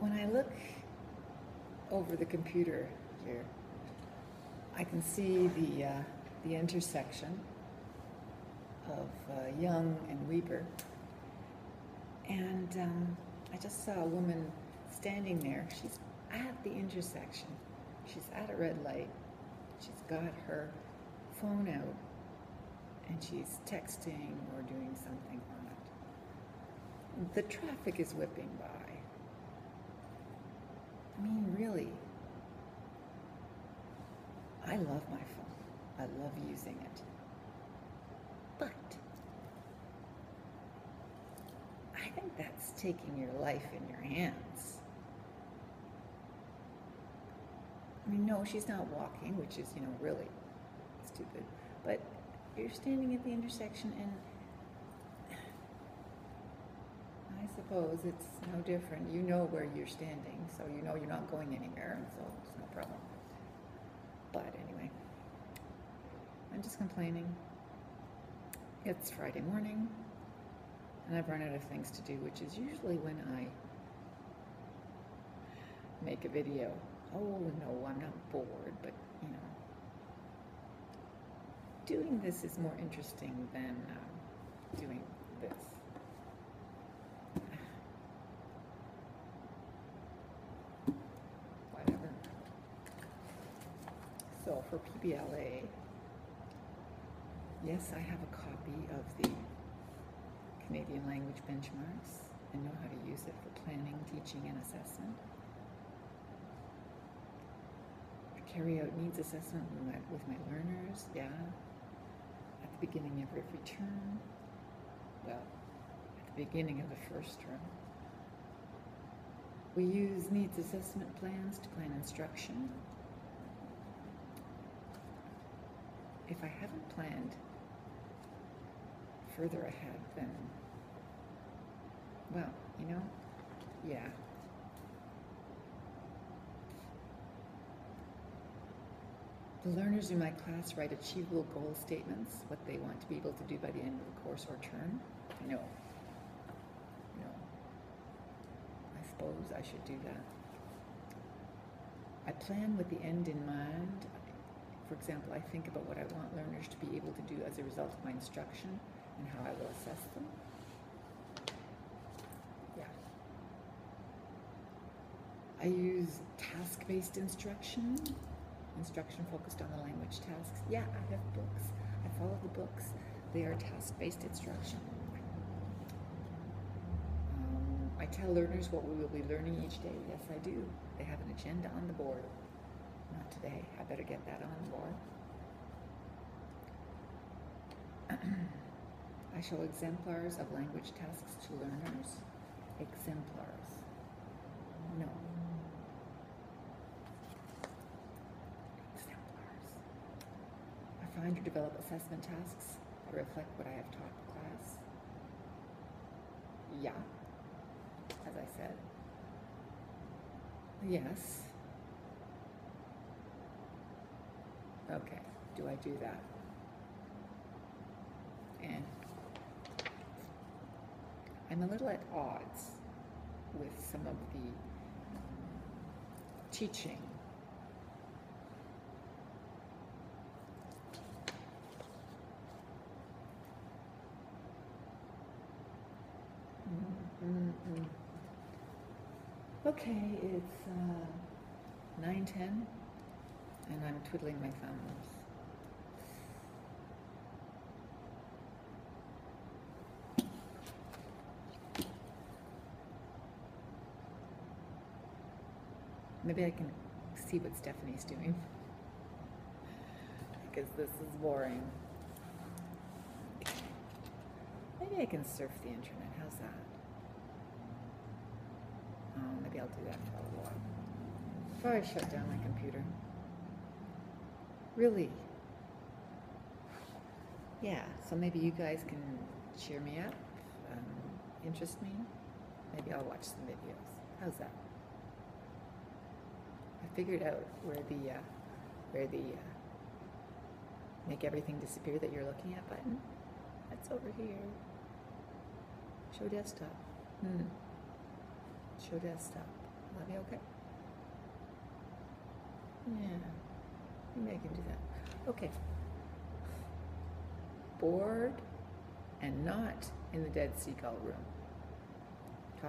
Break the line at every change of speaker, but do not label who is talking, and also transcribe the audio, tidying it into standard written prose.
When I look over the computer here, I can see the intersection of Young and Weber, and I just saw a woman standing there. She's at the intersection. She's at a red light. She's got her phone out, and she's texting or doing something on it. The traffic is whipping by. I mean, really, I love my phone. I love using it. But I think that's taking your life in your hands. I mean, no, she's not walking, which is, really stupid. But you're standing at the intersection, and I suppose it's no different. You know where you're standing, so you know you're not going anywhere, and so it's no problem. But anyway, I'm just complaining. It's Friday morning, and I've run out of things to do, which is usually when I make a video. Oh no, I'm not bored, but doing this is more interesting than doing this. Whatever. So for PBLA, yes, I have a copy of the Canadian language benchmarks and know how to use it for planning, teaching, and assessment. I carry out needs assessment with my learners, yeah, at the beginning of every term, well, at the beginning of the first term. We use needs assessment plans to plan instruction. If I haven't planned further ahead, then, well, yeah. The learners in my class write achievable goal statements, what they want to be able to do by the end of the course or term. No. I suppose I should do that. I plan with the end in mind. For example, I think about what I want learners to be able to do as a result of my instruction and how I will assess them. Yeah. I use task-based instruction focused on the language tasks. Yeah, I have books. I follow the books. They are task-based instruction. I tell learners what we will be learning each day. Yes, I do. They have an agenda on the board. Not today. I better get that on the board. I show exemplars of language tasks to learners. Exemplars. No. Exemplars. I find or develop assessment tasks that reflect what I have taught the class. Yeah. As I said. Yes. Okay, do I do that? And I'm a little at odds with some of the teaching. Okay, it's 9:10. And I'm twiddling my thumbs. Maybe I can see what Stephanie's doing, because this is boring. Okay. Maybe I can surf the internet. How's that? Oh, maybe I'll do that for a while. Before I shut down my computer. Really? Yeah, so maybe you guys can cheer me up, interest me. Maybe I'll watch some videos. How's that? I figured out where the make everything disappear that you're looking at button. That's over here. Show desktop. Show desktop. Will that be okay? Yeah, maybe I can do that. Okay. Bored and not in the dead seagull room. Ta.